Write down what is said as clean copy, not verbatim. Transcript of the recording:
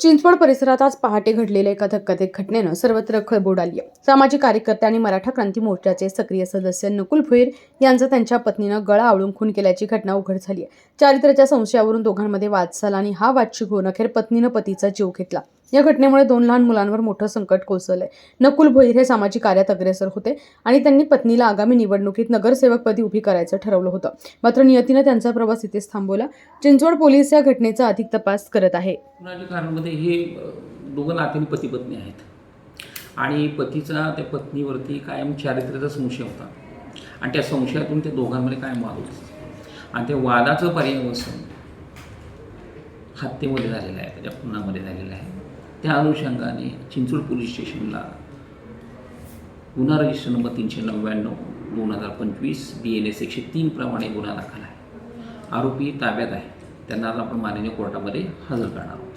चिंचवड परिसरात आज पहाटे घडलेल्या एका धक्कादायक घटनेनं सर्वत्र खळबळ उडाली आहे. सामाजिक कार्यकर्ते आणि मराठा क्रांती मोर्चाचे सक्रिय सदस्य नकुल भोईर यांचा त्यांच्या पत्नीनं गळा आवळून खून केल्याची घटना उघड झाली आहे. चारित्र्याच्या संशयावरून दोघांमध्ये वाद झाला आणि हा वाद चिघळून अखेर पत्नीनं पतीचा जीव घेतला. या घटनेमुळे 2 लहान मुलांवर मोठं संकट कोसळलंय. नकुल भोईर हे सामाजिक कार्यात अग्रेसर होते आणि त्यांनी पत्नीला आगामी निवडणुकीत नगरसेवकपदी उभी करायचं ठरवलं होतं. मात्र नियतीनं त्यांचा प्रवास इथेच थांबवला. चिंचवड पोलीस या घटनेचा अधिक तपास करत आहे. कुणाच्या कारणामध्ये हे दोघं नात्याने पती पत्नी आहेत आणि पतीचा त्या पत्नीवरती कायम चारित्र्याचा संशय होता आणि त्या संशयातून त्या दोघांमध्ये कायम वाद होते आणि त्या वादाचं पर्यवसन हत्येमध्ये झालेलं आहे, त्याच्या खुनामध्ये झालेलं आहे. त्या अनुषंगाने चिंचवड पोलीस स्टेशनला गुन्हा रजिस्टर नंबर 399/2025 BNS 103 प्रमाणे गुन्हा दाखल आहे. आरोपी ताब्यात आहे. त्यांना आपण माननीय कोर्टामध्ये हजर करणार आहोत.